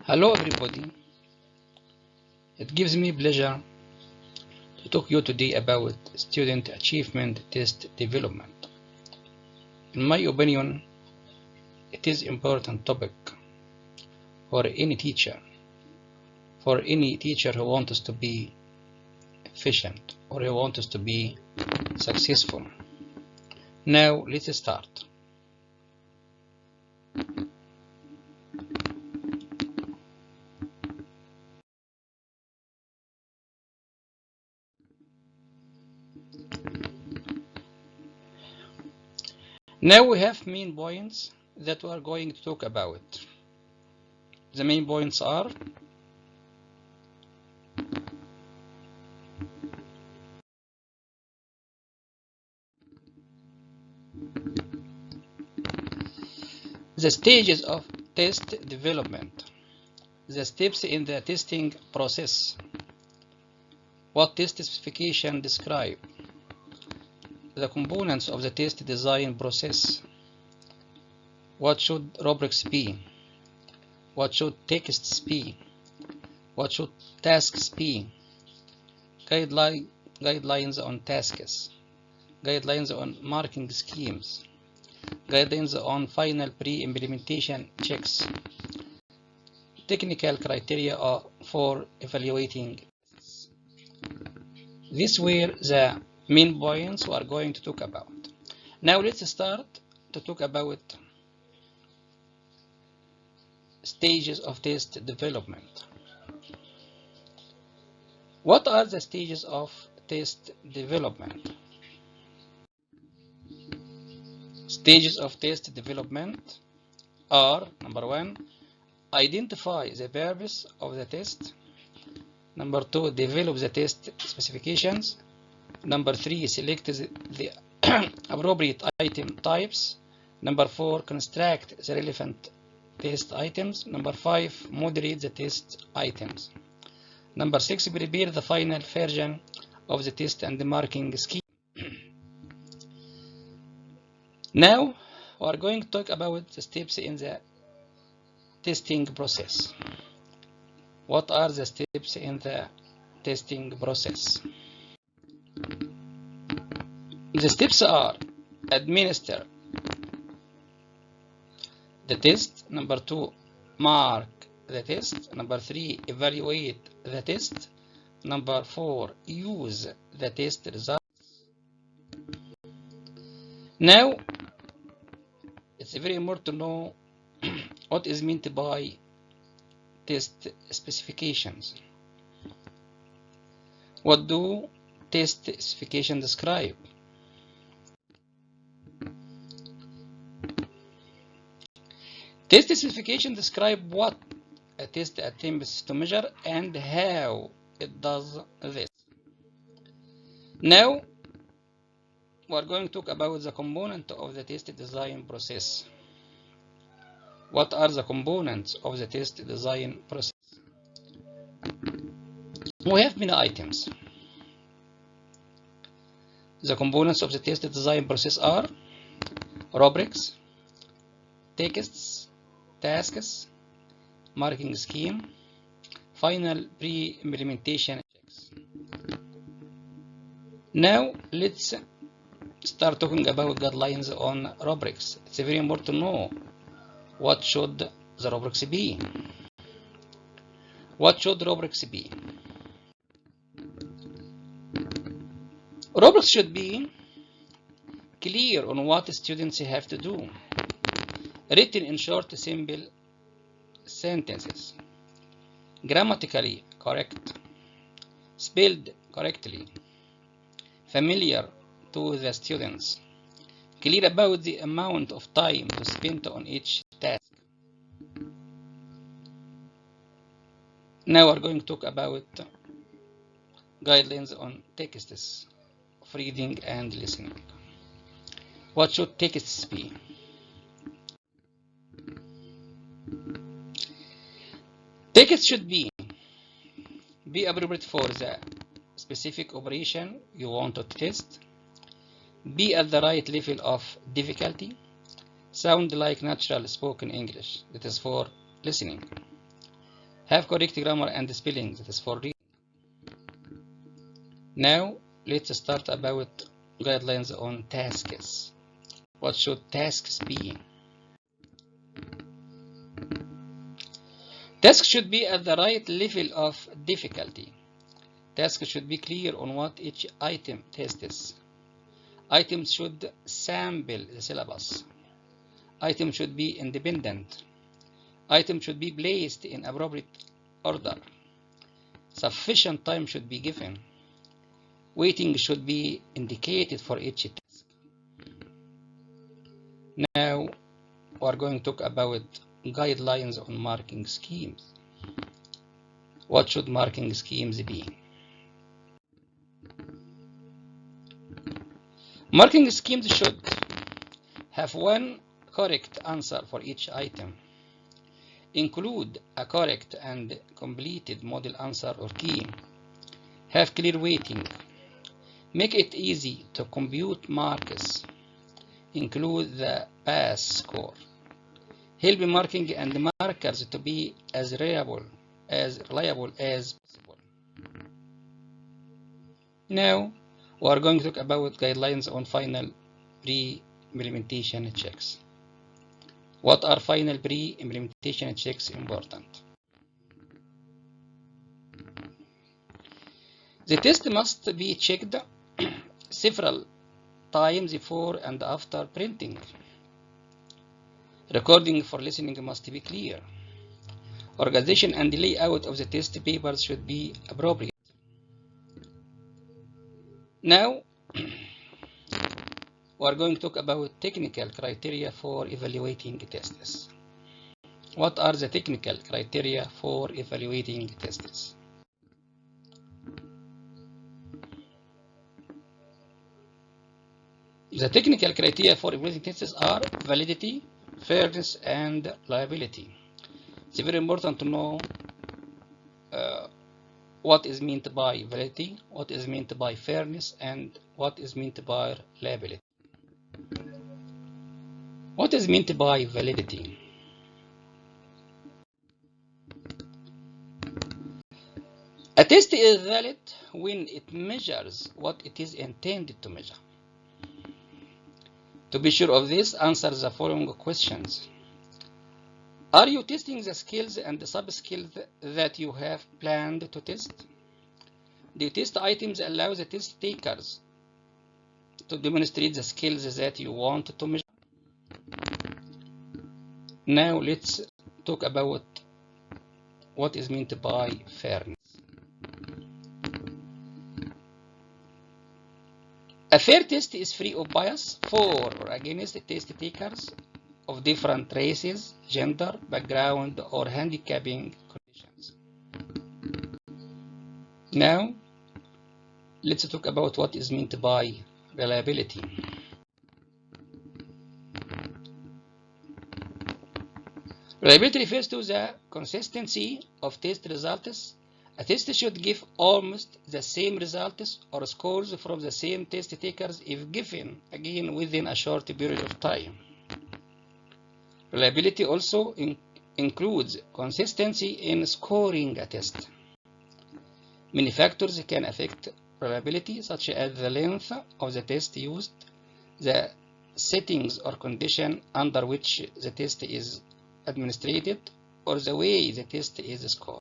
Hello everybody, it gives me pleasure to talk to you today about student achievement test development. In my opinion, it is important topic for any teacher who wants to be efficient or who wants to be successful. Now let's start. Now we have main points that we are going to talk about. The main points are the stages of test development, the steps in the testing process, what test specification describe, the components of the test design process, what should rubrics be, what should texts be, what should tasks be, guidelines on tasks, guidelines on marking schemes, guidelines on final pre-implementation checks, technical criteria for evaluating. These were the main points we are going to talk about. Now let's start to talk about stages of test development. What are the stages of test development? Stages of test development are: number 1, identify the purpose of the test. Number 2, develop the test specifications. Number 3, select the appropriate item types. Number 4, construct the relevant test items. Number 5, moderate the test items. Number 6, prepare the final version of the test and the marking scheme. Now we are going to talk about the steps in the testing process. What are the steps in the testing process? The steps are: administer the test. Number 2, mark the test. Number 3, evaluate the test. Number 4, use the test results. Now it's very important to know what is meant by test specifications. What do test specifications describe? Test specifications describe what a test attempts to measure and how it does this. Now we are going to talk about the component of the test design process. What are the components of the test design process? We have many items. The components of the test design process are rubrics, texts, tasks, marking scheme, final pre-implementation checks. Now let's start talking about guidelines on rubrics. It's very important to know what should the rubrics be. What should rubrics be? Rubrics should be clear on what students have to do, written in short, simple sentences, grammatically correct, spelled correctly, familiar to the students, clear about the amount of time to spend on each task. Now we're going to talk about guidelines on texts of reading and listening. What should texts be? Texts should be appropriate for the specific operation you want to test, be at the right level of difficulty, sound like natural spoken English, that is for listening. Have correct grammar and spelling, that is for reading. Now let's start about guidelines on tasks. What should tasks be? Tasks should be at the right level of difficulty. Tasks should be clear on what each item tests. Items should sample the syllabus. Items should be independent. Items should be placed in appropriate order. Sufficient time should be given. Waiting should be indicated for each task. Now we are going to talk about guidelines on marking schemes. What should marking schemes be? Marking schemes should have one correct answer for each item. Include a correct and completed model answer or key. Have clear weighting. Make it easy to compute marks. Include the pass score. Help marking and markers to be as reliable as possible. Now we are going to talk about guidelines on final pre-implementation checks. What are final pre-implementation checks important? The test must be checked several times before and after printing. Recording for listening must be clear. Organization and layout of the test papers should be appropriate. Now we are going to talk about technical criteria for evaluating tests. What are the technical criteria for evaluating tests? The technical criteria for evaluating tests are validity, fairness, and reliability. It's very important to know what is meant by validity, what is meant by fairness, and what is meant by reliability. What is meant by validity? A test is valid when it measures what it is intended to measure. To be sure of this, answer the following questions. Are you testing the skills and the sub-skills that you have planned to test? The test items allow the test takers to demonstrate the skills that you want to measure. Now let's talk about what is meant by fairness. A fair test is free of bias for or against test takers of different races, gender, background, or handicapping conditions. Now, let's talk about what is meant by reliability. Reliability refers to the consistency of test results. A test should give almost the same results or scores from the same test takers if given again within a short period of time. Reliability also includes consistency in scoring a test. Many factors can affect reliability, such as the length of the test used, the settings or condition under which the test is administered, or the way the test is scored.